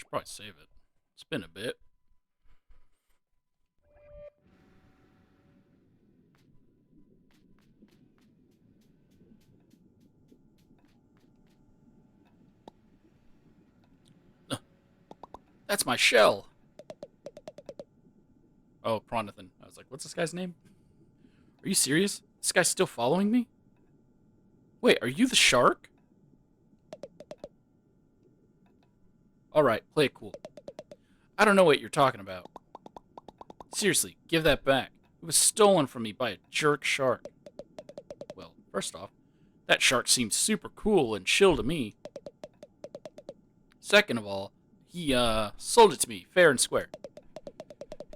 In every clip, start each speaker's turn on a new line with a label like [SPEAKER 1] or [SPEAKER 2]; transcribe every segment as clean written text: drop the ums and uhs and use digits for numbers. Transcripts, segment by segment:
[SPEAKER 1] should probably save it. It's been a bit. That's my shell. Oh, Pronathan. I was like, what's this guy's name? Are you serious? This guy's still following me? Wait, are you the shark? Alright, play it cool. I don't know what you're talking about. Seriously, give that back. It was stolen from me by a jerk shark. Well, first off, that shark seems super cool and chill to me. Second of all, he sold it to me fair and square.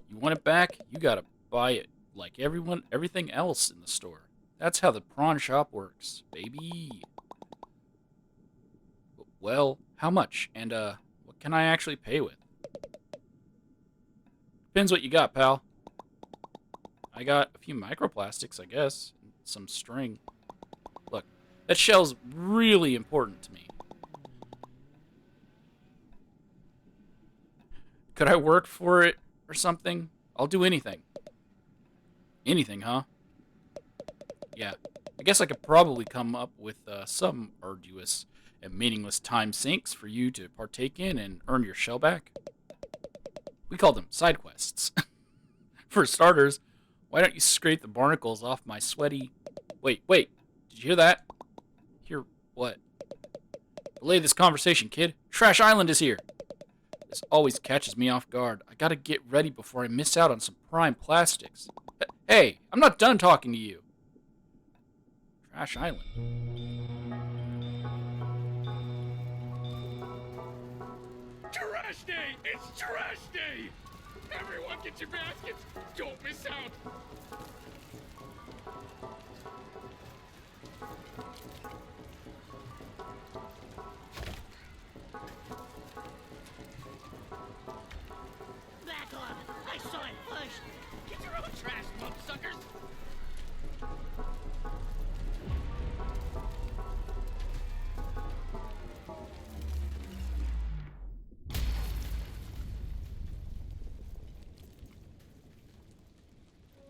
[SPEAKER 1] You want it back? You gotta buy it like everything else in the store. That's how the prawn shop works, baby. Well, how much? And what can I actually pay with? Depends what you got, pal. I got a few microplastics, I guess, and some string. Look, that shell's really important to me. Could I work for it or something? I'll do anything. Anything, huh? Yeah. I guess I could probably come up with some arduous and meaningless time sinks for you to partake in and earn your shell back. We call them side quests. For starters, why don't you scrape the barnacles off my sweaty... Wait. Did you hear that? Hear what? Delay this conversation, kid. Trash Island is here. This always catches me off guard. I gotta get ready before I miss out on some prime plastics. Hey, I'm not done talking to you. Trash Island.
[SPEAKER 2] Trash day! It's trash day! Everyone get your baskets! Don't miss out!
[SPEAKER 3] Back off! I saw it first! Get your own trash, suckers!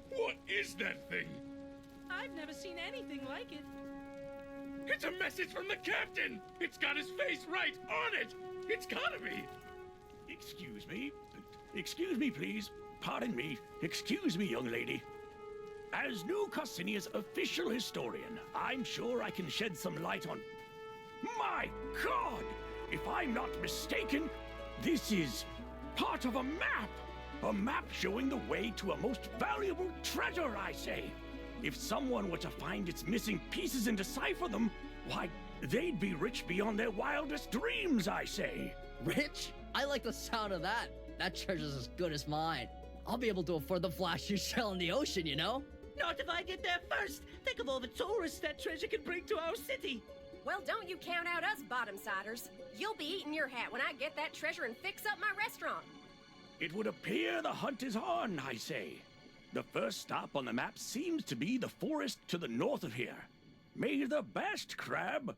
[SPEAKER 2] What is that thing?
[SPEAKER 4] I've never seen anything like it.
[SPEAKER 2] It's a message from the captain! It's got his face right on it! It's gotta be!
[SPEAKER 5] Excuse me? Excuse me, please. Pardon me. Excuse me, young lady. As New Carsinia's official historian, I'm sure I can shed some light on... My God! If I'm not mistaken, this is part of a map! A map showing the way to a most valuable treasure, I say! If someone were to find its missing pieces and decipher them, why, they'd be rich beyond their wildest dreams, I say!
[SPEAKER 6] Rich? I like the sound of that. That treasure's as good as mine. I'll be able to afford the flashiest shell in the ocean, you know?
[SPEAKER 4] Not if I get there first! Think of all the tourists that treasure can bring to our city!
[SPEAKER 7] Well, don't you count out us bottom-siders. You'll be eating your hat when I get that treasure and fix up my restaurant.
[SPEAKER 5] It would appear the hunt is on, I say. The first stop on the map seems to be the forest to the north of here. May the best, Crab.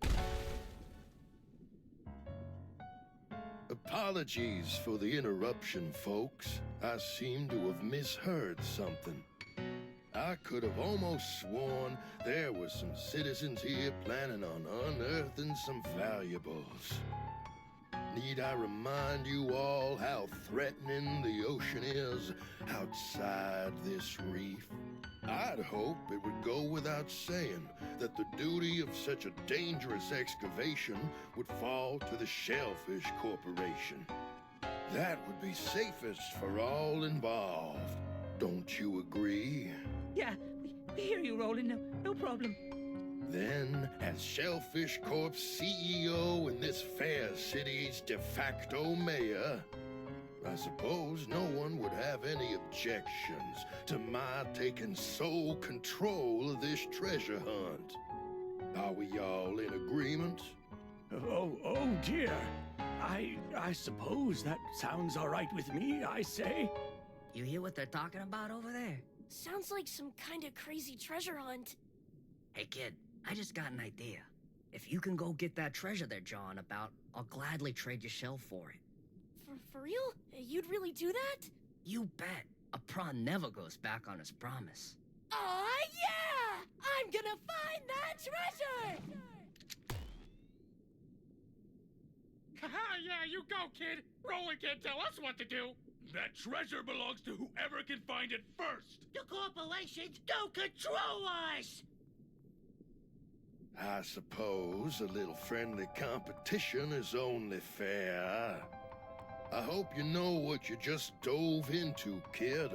[SPEAKER 8] Apologies for the interruption, folks. I seem to have misheard something. I could have almost sworn there were some citizens here planning on unearthing some valuables. Need I remind you all how threatening the ocean is outside this reef? I'd hope it would go without saying that the duty of such a dangerous excavation would fall to the Shellfish Corporation. That would be safest for all involved. Don't you agree?
[SPEAKER 4] Yeah, we hear you, Roland. No problem.
[SPEAKER 8] Then, as Shellfish Corp's CEO and this fair city's de facto mayor, I suppose no one would have any objections to my taking sole control of this treasure hunt. Are we all in agreement?
[SPEAKER 5] Oh dear. I suppose that sounds all right with me, I say.
[SPEAKER 6] You hear what they're talking about over there?
[SPEAKER 7] Sounds like some kind of crazy treasure hunt.
[SPEAKER 6] Hey kid, I just got an idea. If you can go get that treasure they're jawing about, I'll gladly trade your shell for it.
[SPEAKER 7] For real? You'd really do that?
[SPEAKER 6] You bet. A prawn never goes back on his promise.
[SPEAKER 3] Aw, yeah! I'm gonna find that treasure!
[SPEAKER 2] Haha, yeah, you go, kid. Roland can't tell us what to do. That treasure belongs to whoever can find it first.
[SPEAKER 4] The corporations don't control us!
[SPEAKER 8] I suppose a little friendly competition is only fair. I hope you know what you just dove into, kid.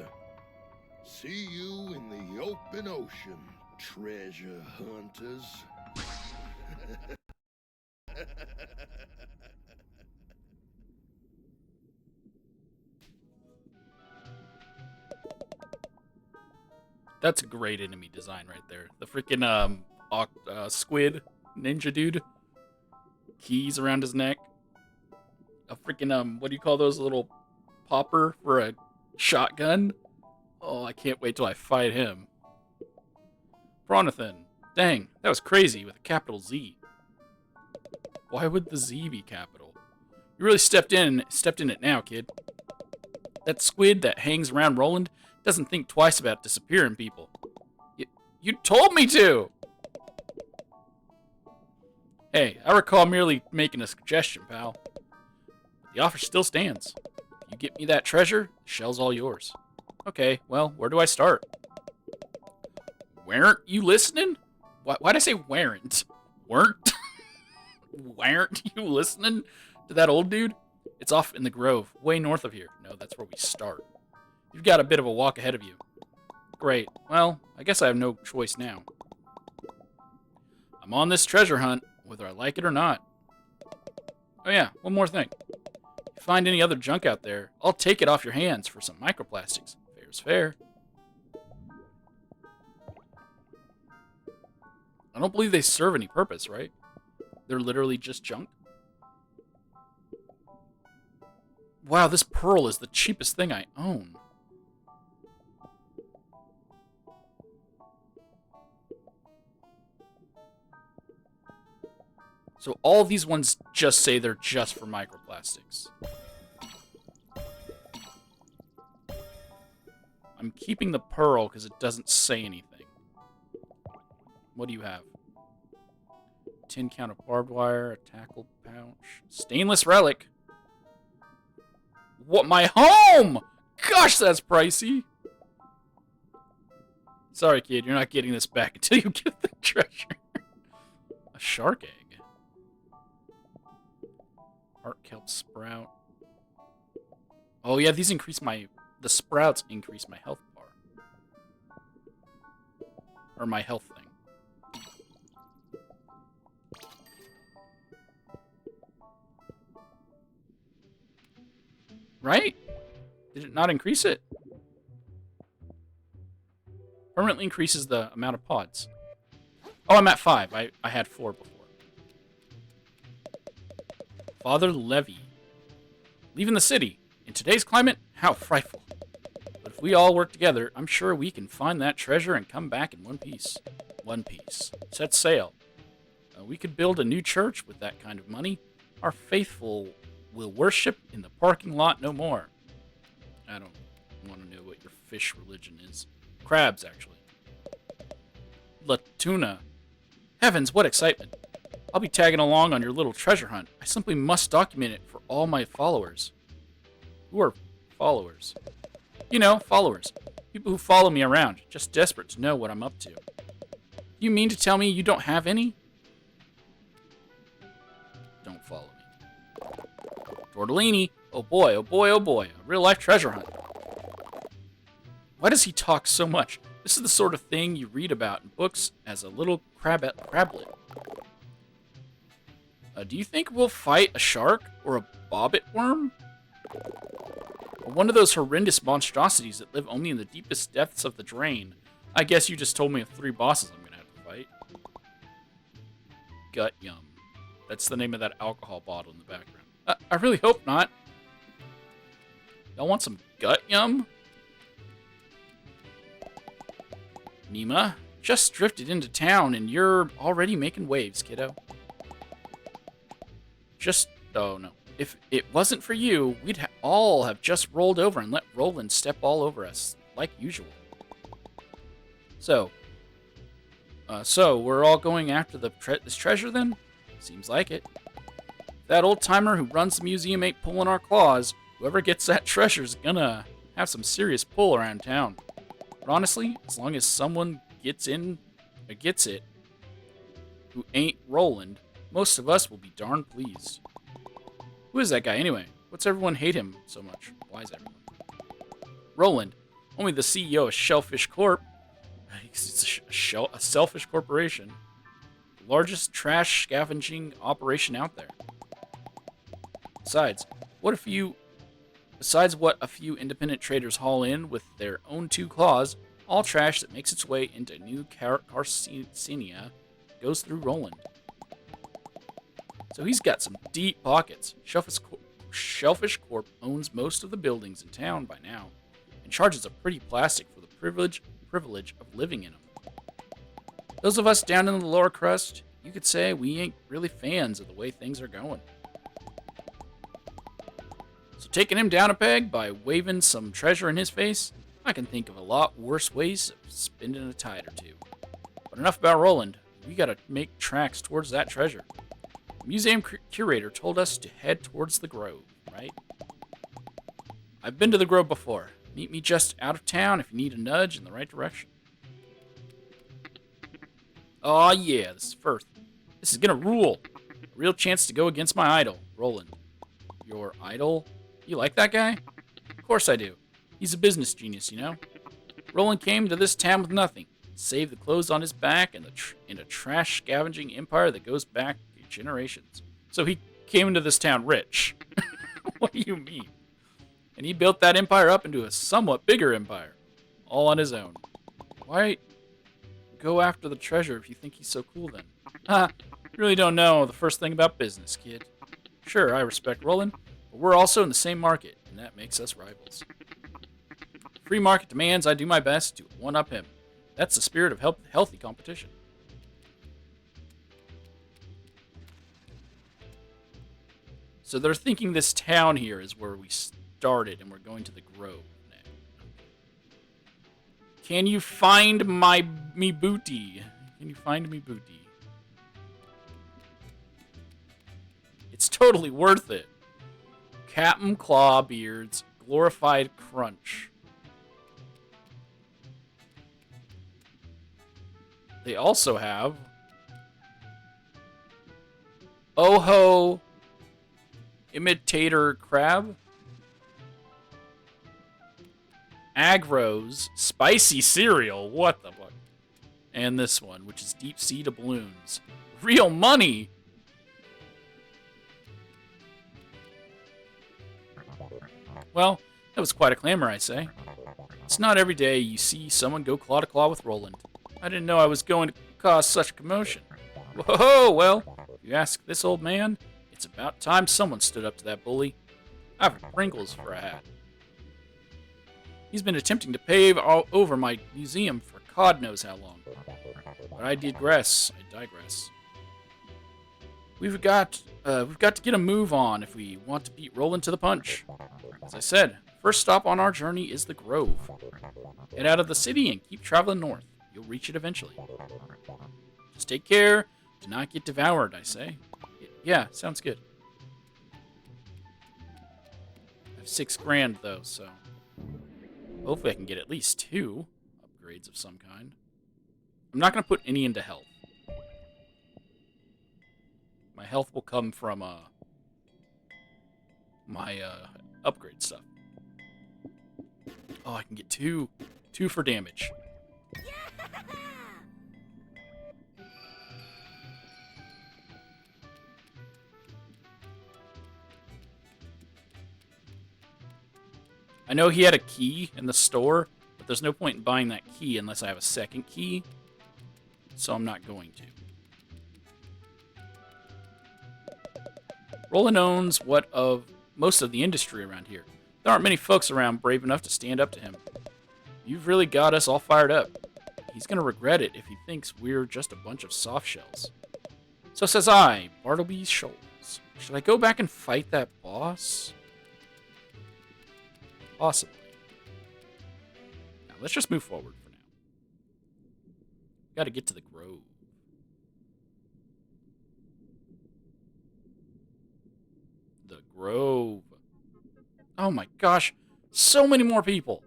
[SPEAKER 8] See you in the open ocean, treasure hunters.
[SPEAKER 1] That's a great enemy design right there. The freaking squid ninja dude. Keys around his neck. A freaking what do you call those, little popper for a shotgun? Oh, I can't wait till I fight him. Bronathan. Dang, that was crazy with a capital Z. Why would the Z be capital? You really stepped in it now, kid. That squid that hangs around Roland doesn't think twice about disappearing people. You told me to! Hey, I recall merely making a suggestion, pal. The offer still stands. If you get me that treasure, the shell's all yours. Okay, well, where do I start? Weren't you listening? Why'd I say weren't? Weren't? Weren't you listening to that old dude? It's off in the grove, way north of here. No, that's where we start. You've got a bit of a walk ahead of you. Great. Well, I guess I have no choice now. I'm on this treasure hunt, whether I like it or not. Oh yeah, one more thing. If you find any other junk out there, I'll take it off your hands for some microplastics. Fair's fair. I don't believe they serve any purpose, right? They're literally just junk. Wow, this pearl is the cheapest thing I own. So all these ones just say they're just for microplastics. I'm keeping the pearl because it doesn't say anything. What do you have? 10 count of barbed wire, a tackle pouch, stainless relic. What, my home? Gosh, that's pricey. Sorry, kid, you're not getting this back until you get the treasure. A shark egg. Heart kelp sprout. Oh yeah, these increase the sprouts increase my health bar. Or my health thing. Right? Did it not increase it? Permanently increases the amount of pods. Oh, I'm at 5. I had 4 before. Father Levy. Leaving the city. In today's climate, how frightful. But if we all work together, I'm sure we can find that treasure and come back in one piece. One piece. Set sail. We could build a new church with that kind of money. Our faithful will worship in the parking lot no more. I don't want to know what your fish religion is. Crabs, actually. Latuna. Heavens, what excitement. I'll be tagging along on your little treasure hunt. I simply must document it for all my followers. Who are followers? You know, followers. People who follow me around, just desperate to know what I'm up to. You mean to tell me you don't have any? Don't follow me. Tortellini. Oh boy, oh boy, oh boy. A real-life treasure hunt. Why does he talk so much? This is the sort of thing you read about in books as a little crablet. Do you think we'll fight a shark or a bobbit worm? Or one of those horrendous monstrosities that live only in the deepest depths of the drain? I guess you just told me of 3 bosses I'm gonna have to fight. Gut Yum. That's the name of that alcohol bottle in the background. I really hope not. Y'all want some Gut Yum? Nima, just drifted into town and you're already making waves, kiddo. Oh no, if it wasn't for you, we'd all have just rolled over and let Roland step all over us, like usual. So we're all going after this treasure then? Seems like it. If that old timer who runs the museum ain't pulling our claws, whoever gets that treasure's gonna have some serious pull around town. But honestly, as long as someone gets it, who ain't Roland, most of us will be darn pleased. Who is that guy anyway? What's everyone hate him so much? Why is everyone? Roland, only the CEO of Shellfish Corp. It's a selfish corporation. The largest trash scavenging operation out there. Besides what a few independent traders haul in with their own 2 claws, all trash that makes its way into New Carcinia goes through Roland. So he's got some deep pockets. Shellfish Corp owns most of the buildings in town by now, and charges a pretty plastic for the privilege of living in them. Those of us down in the lower crust, you could say we ain't really fans of the way things are going. So taking him down a peg by waving some treasure in his face, I can think of a lot worse ways of spending a tide or two. But enough about Roland. We gotta make tracks towards that treasure. The museum curator told us to head towards the Grove, right? I've been to the Grove before. Meet me just out of town if you need a nudge in the right direction. Aw, yeah, this is Firth. This is gonna rule. A real chance to go against my idol, Roland. Your idol? You like that guy? Of course I do. He's a business genius, you know? Roland came to this town with nothing, save the clothes on his back and a trash scavenging empire that goes back generations. So he came into this town rich. What do you mean? And he built that empire up into a somewhat bigger empire, all on his own. Why go after the treasure if you think he's so cool then? You really don't know the first thing about business, kid. Sure, I respect Roland, but we're also in the same market, and that makes us rivals. Free market demands I do my best to one-up him. That's the spirit of healthy competition. So they're thinking this town here is where we started, and we're going to the Grove now. Can you find me booty? Can you find me booty? It's totally worth it. Captain Clawbeard's Glorified Crunch. They also have Oho Imitator Crab, Agro's Spicy Cereal, what the fuck, and this one, which is Deep Sea Doubloons. Real money! Well, that was quite a clamor, I say. It's not every day you see someone go claw to claw with Roland. I didn't know I was going to cause such a commotion. Whoa, well, if you ask this old man, it's about time someone stood up to that bully. I've Pringles for a hat. He's been attempting to pave all over my museum for God knows how long. But I digress. We've got to get a move on if we want to beat Roland to the punch. As I said, first stop on our journey is the Grove. Get out of the city and keep traveling north. You'll reach it eventually. Just take care to not get devoured, I say. Yeah, sounds good. I have 6 grand though, so hopefully I can get at least 2 upgrades of some kind. I'm not going to put any into health. My health will come from my upgrade stuff. Oh, I can get 2 for damage. I know he had a key in the store, but there's no point in buying that key unless I have a second key, so I'm not going to. Roland owns most of the industry around here. There aren't many folks around brave enough to stand up to him. You've really got us all fired up. He's going to regret it if he thinks we're just a bunch of soft shells. So says I, Bartleby Scholes. Should I go back and fight that boss? Possibly. Now, let's just move forward for now. Gotta get to the grove. The grove. Oh my gosh. So many more people.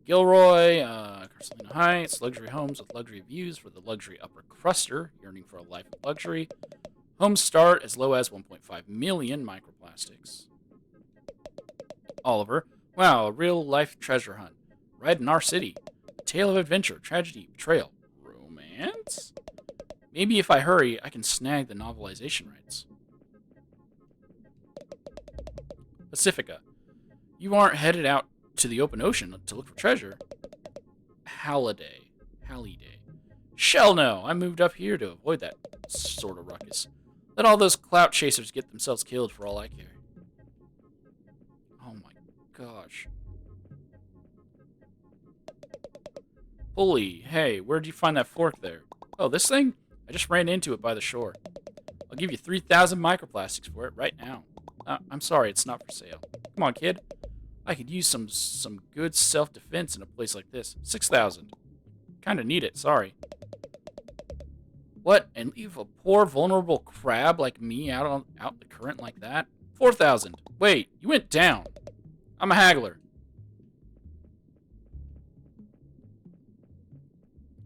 [SPEAKER 1] Gilroy, Carcelina Heights, luxury homes with luxury views for the luxury upper cruster, yearning for a life of luxury. Homes start as low as 1.5 million microplastics. Oliver, wow, a real-life treasure hunt. Right in our city. A tale of adventure, tragedy, betrayal, romance? Maybe if I hurry, I can snag the novelization rights. Pacifica, you aren't headed out to the open ocean to look for treasure. Halliday. Shell no, I moved up here to avoid that sort of ruckus. Let all those clout chasers get themselves killed for all I care. Oh my gosh. Pulley, hey, where'd you find that fork there? Oh, this thing? I just ran into it by the shore. I'll give you 3,000 microplastics for it right now. I'm sorry, it's not for sale. Come on, kid. I could use some good self-defense in a place like this. 6,000. Kinda need it, sorry. What? And leave a poor, vulnerable crab like me out the current like that? 4,000. Wait, you went down. I'm a haggler.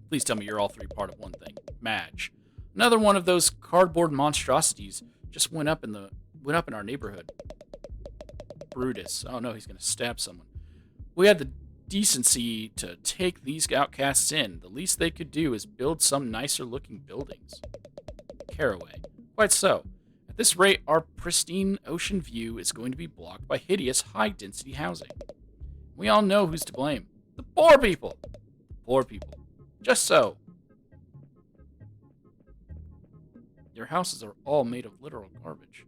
[SPEAKER 1] Please tell me you're all three part of one thing. Madge. Another one of those cardboard monstrosities just went up in our neighborhood. Brutus. Oh no, he's gonna stab someone. We had the decency to take these outcasts in. The least they could do is build some nicer looking buildings. Caraway. Quite so. At this rate, our pristine ocean view is going to be blocked by hideous high-density housing. We all know who's to blame. The poor people! The poor people. Just so. Their houses are all made of literal garbage.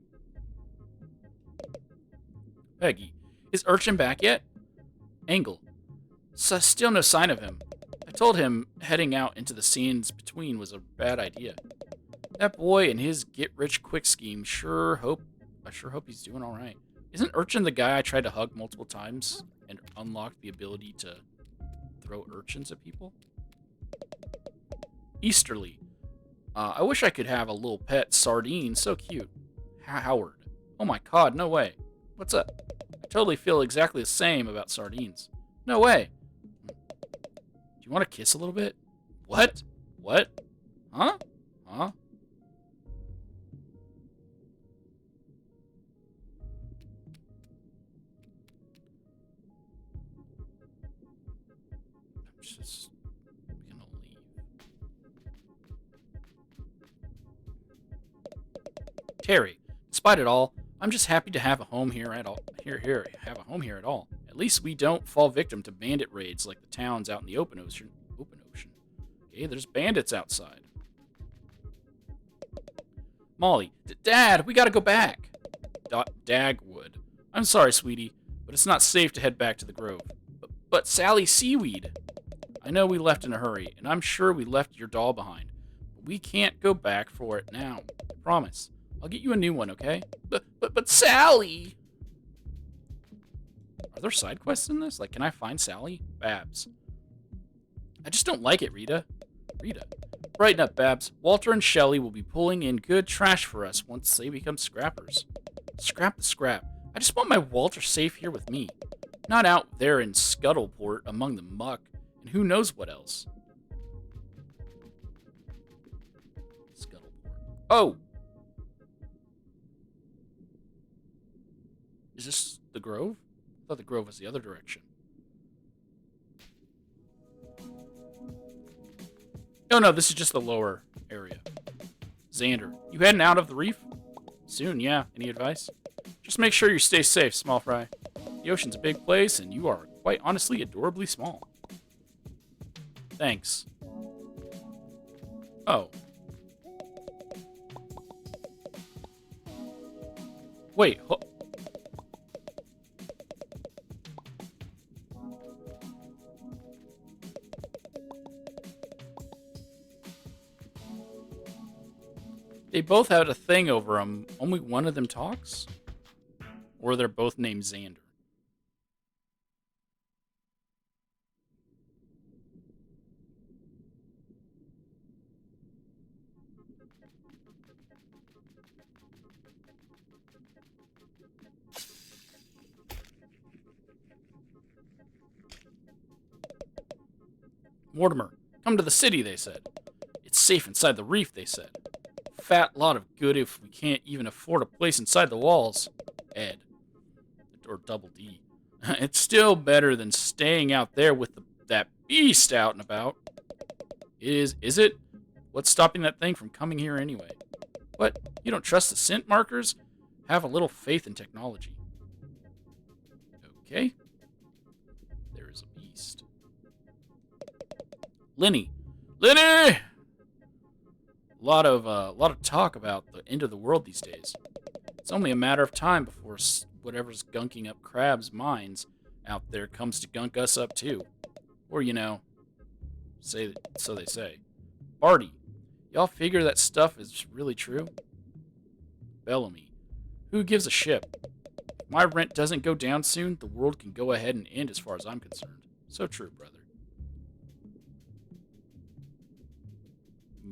[SPEAKER 1] Peggy. Is Urchin back yet? Angle. Still no sign of him. I told him heading out into the scenes between was a bad idea. That boy and his get-rich-quick scheme I sure hope he's doing alright. Isn't Urchin the guy I tried to hug multiple times and unlocked the ability to throw urchins at people? Easterly. I wish I could have a little pet sardine, so cute. Howard. Oh my god, no way. What's up? I totally feel exactly the same about sardines. No way. Do you want to kiss a little bit? What? What? Huh? Huh? I'm just gonna leave. Terry, despite it all, I'm just happy to have a home here at all. Have a home here at all. At least we don't fall victim to bandit raids like the towns out in the open ocean. Okay, there's bandits outside. Molly, Dad, we gotta go back. Dagwood. I'm sorry, sweetie, but it's not safe to head back to the grove. But Sally Seaweed. I know we left in a hurry, and I'm sure we left your doll behind. But we can't go back for it now. I promise. I'll get you a new one, okay? But Sally! Are there side quests in this? Like, can I find Sally? Babs. I just don't like it, Rita. Brighten up, Babs. Walter and Shelley will be pulling in good trash for us once they become scrappers. Scrap the scrap. I just want my Walter safe here with me. Not out there in Scuttleport among the muck and who knows what else. Scuttleport. Oh! Is this the Grove? I thought the Grove was the other direction. Oh no, this is just the lower area. Xander, you heading out of the reef? Soon, yeah. Any advice? Just make sure you stay safe, small fry. The ocean's a big place, and you are, quite honestly, adorably small. Thanks. Oh. Wait, they both had a thing over them, only one of them talks? Or they're both named Xander? Mortimer, come to the city, they said. It's safe inside the reef, they said. Fat lot of good if we can't even afford a place inside the walls. Ed. Or Double D. It's still better than staying out there with that beast out and about. Is it? What's stopping that thing from coming here anyway? What? You don't trust the scent markers? Have a little faith in technology. Okay. There is a beast. Lenny! Lenny! A lot of talk about the end of the world these days. It's only a matter of time before whatever's gunking up Crab's minds out there comes to gunk us up too. Or, you know, so they say. Barty, y'all figure that stuff is really true? Bellamy, who gives a shit? If my rent doesn't go down soon, the world can go ahead and end as far as I'm concerned. So true, brother.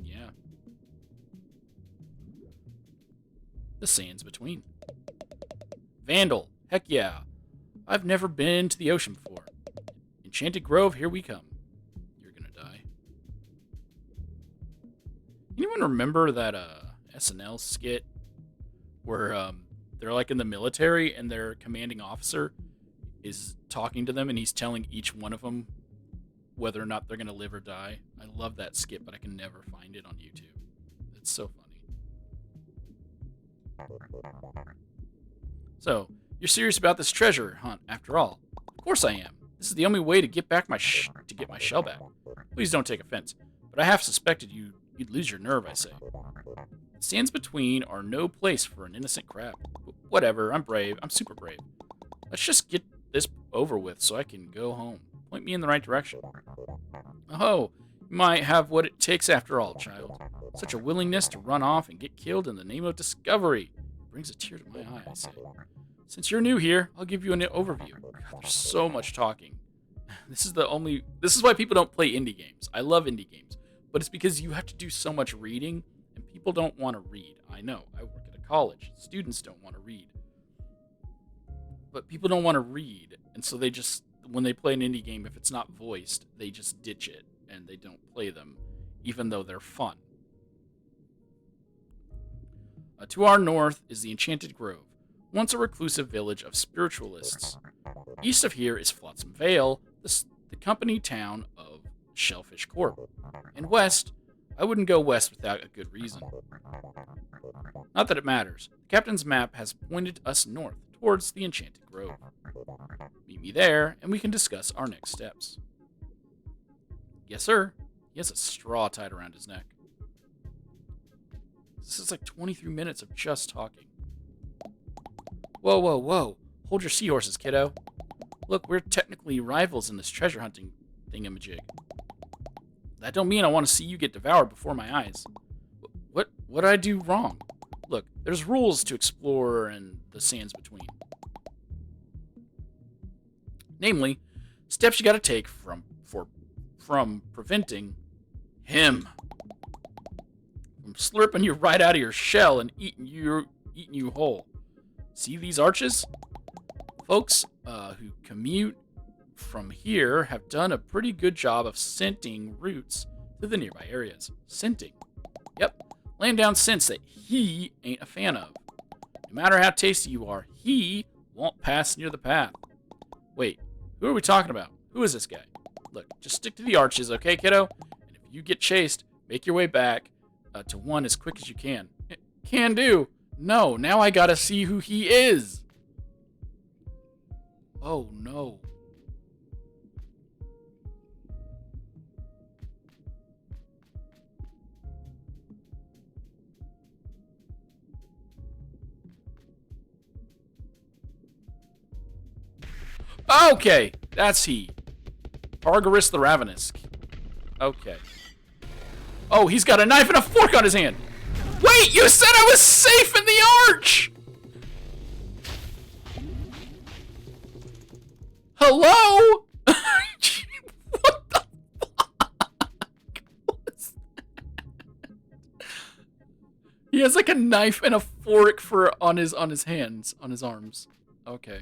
[SPEAKER 1] Yeah. The sands between. Vandal, heck yeah. I've never been to the ocean before. Enchanted Grove, here we come. You're gonna die. Anyone remember that SNL skit where they're like in the military and their commanding officer is talking to them and he's telling each one of them whether or not they're gonna live or die? I love that skit, but I can never find it on YouTube. It's so funny. So, you're serious about this treasure hunt after all? Of course I am. This is the only way to get back my shell back. Please don't take offense, but I half suspected you'd lose your nerve, I say. The sands between are no place for an innocent crab. Whatever, I'm brave. I'm super brave. Let's just get this over with so I can go home. Point me in the right direction. Oh, you might have what it takes after all, child. Such a willingness to run off and get killed in the name of discovery. Brings a tear to my eye, I say. Since you're new here, I'll give you an overview. God, there's so much talking. This is why people don't play indie games. I love indie games, but it's because you have to do so much reading, and people don't want to read. I know. I work at a college. Students don't want to read. But people don't want to read, and so they just, when they play an indie game, if it's not voiced, they just ditch it, and they don't play them, even though they're fun. To our north is the Enchanted Grove, once a reclusive village of spiritualists. East of here is Flotsam Vale, the company town of Shellfish Corp. And west, I wouldn't go west without a good reason. Not that it matters. The captain's map has pointed us north, towards the Enchanted Grove. Meet me there, and we can discuss our next steps. Yes, sir. He has a straw tied around his neck. This is like 23 minutes of just talking. Whoa, whoa, whoa. Hold your seahorses, kiddo. Look, we're technically rivals in this treasure hunting thingamajig. That don't mean I want to see you get devoured before my eyes. What did I do wrong? Look, there's rules to explore and the sands between. Namely, steps you gotta take from preventing him from slurping you right out of your shell and eating you whole. See these arches? Folks who commute from here have done a pretty good job of scenting routes to the nearby areas. Scenting. Yep. Laying down scents that he ain't a fan of. No matter how tasty you are, he won't pass near the path. Wait, who are we talking about? Who is this guy? Look, just stick to the arches, okay, kiddo? And if you get chased, make your way back to one as quick as you can. Can do. No, now I gotta see who he is. Oh, no. Okay, that's he. Argoris the Ravenous. Okay. Oh, he's got a knife and a fork on his hand. Wait, you said I was safe in the arch! Hello? What the fuck was that? He has like a knife and a fork for on his hands, on his arms. Okay.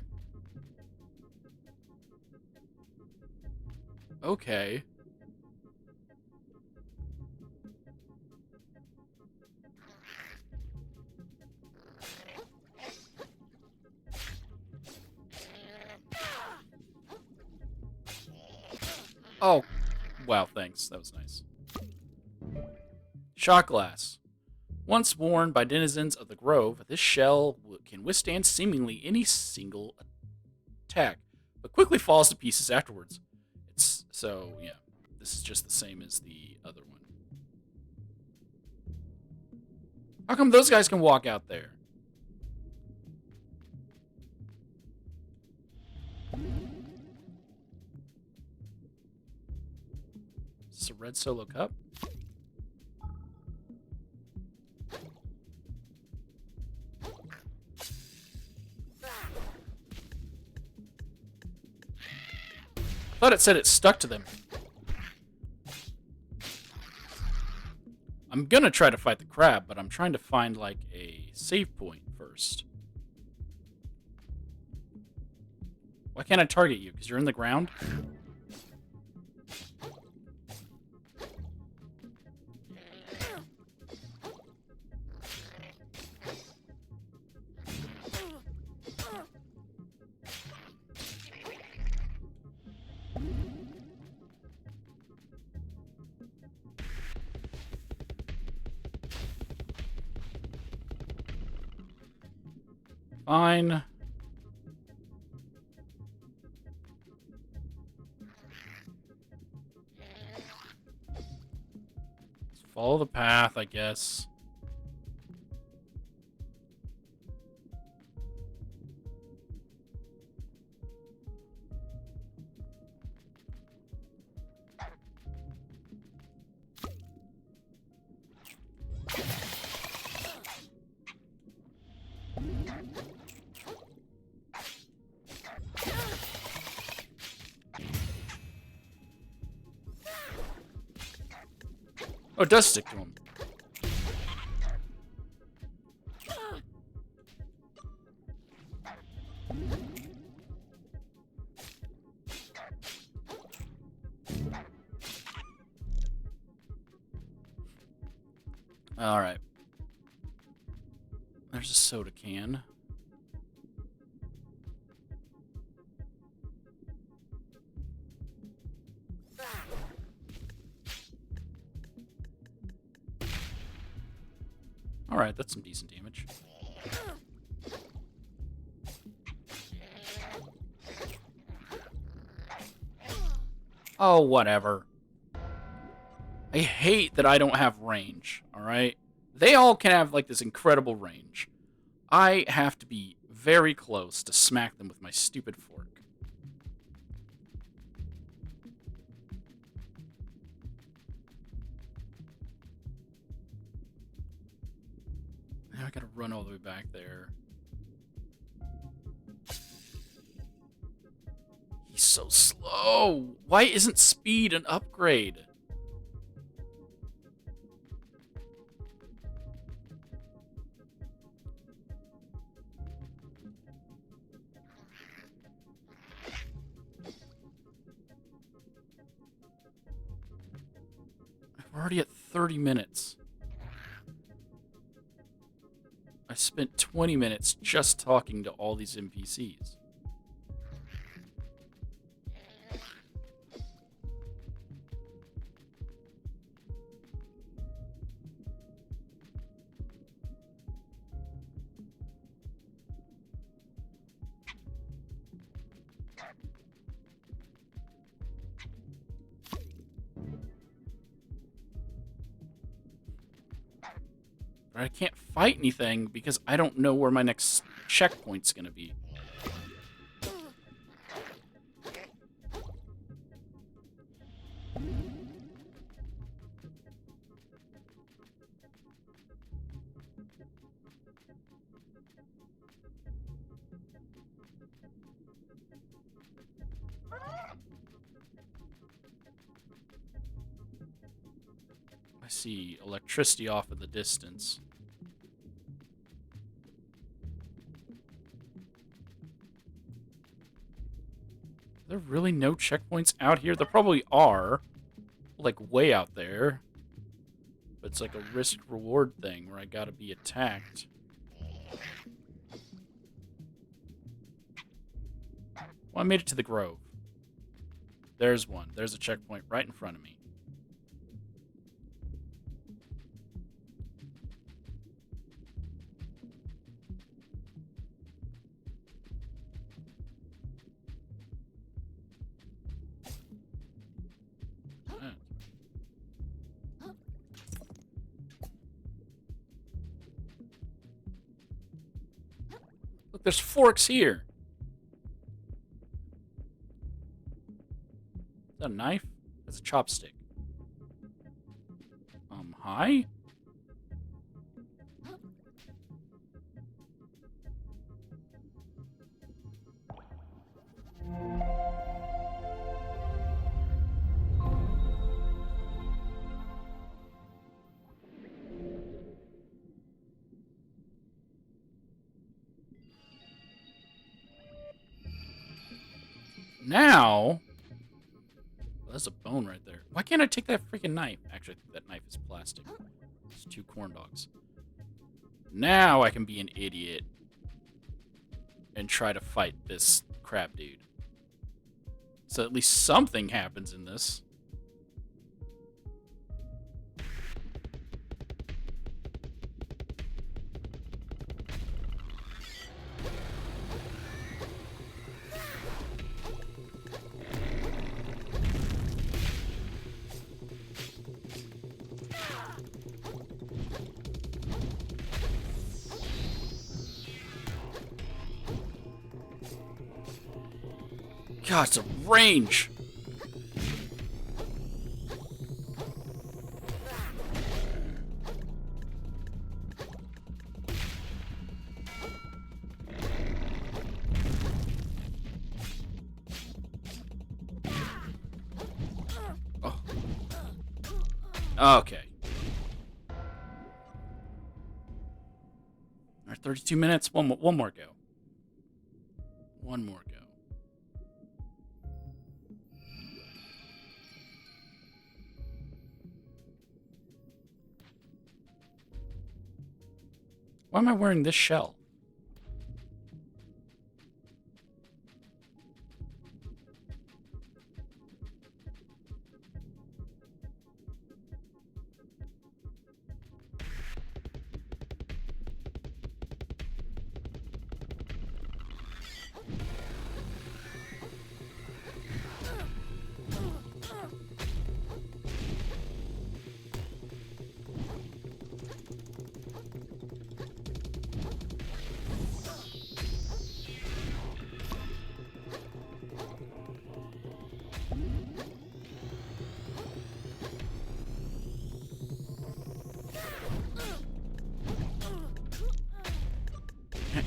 [SPEAKER 1] Okay. Oh, wow, thanks. That was nice. Shot glass. Once worn by denizens of the Grove, this shell can withstand seemingly any single attack, but quickly falls to pieces afterwards. So, yeah, this is just the same as the other one. How come those guys can walk out there? Is this a red solo cup? I thought it said it stuck to them. I'm gonna try to fight the crab, but I'm trying to find, like, a save point first. Why can't I target you? Because you're in the ground? Fine. Let's follow the path, I guess. Oh, it does stick to him. All right. There's a soda can. Alright, that's some decent damage. Oh, whatever. I hate that I don't have range, alright? They all can have, like, this incredible range. I have to be very close to smack them with my stupid fork. Now I gotta run all the way back there. He's so slow! Why isn't speed an upgrade? We're already at 30 minutes. I spent 20 minutes just talking to all these NPCs. But I can't fight anything because I don't know where my next checkpoint's gonna be. see electricity off in the distance. Are there really no checkpoints out here? There probably are. Like, way out there. But it's like a risk-reward thing where I gotta be attacked. Well, I made it to the Grove. There's one. There's a checkpoint right in front of me. Look, there's forks here. Is that a knife? That's a chopstick. Hi? Now, well, that's a bone right there. Why can't I take that freaking knife? Actually, I think that knife is plastic. It's 2 corn dogs. Now I can be an idiot and try to fight this crab dude. So at least something happens in this. God, it's a range. Oh. Okay. All right, 32 minutes. One more go. One more go. Why am I wearing this shell?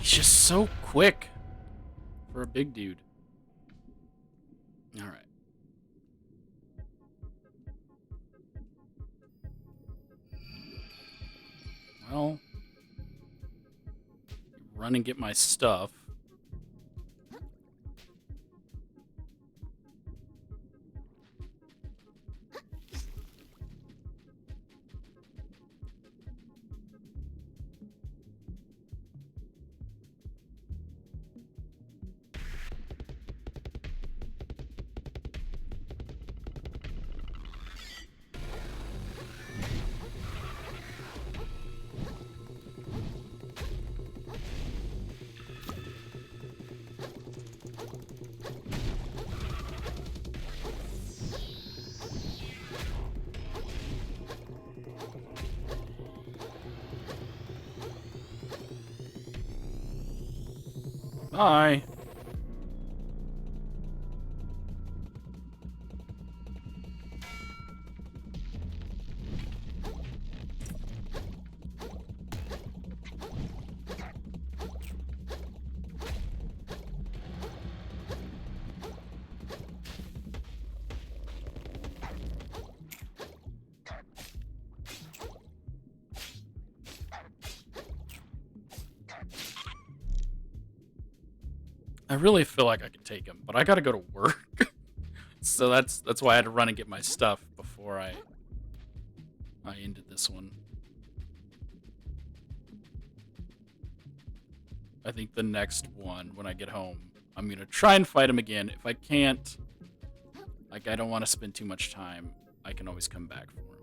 [SPEAKER 1] He's just so quick for a big dude. All right. Well, run and get my stuff. Bye. I really feel like I could take him, but I gotta go to work. So that's why I had to run and get my stuff before I ended this one. I think the next one, when I get home, I'm gonna try and fight him again. If I can't, like, I don't want to spend too much time, I can always come back for him.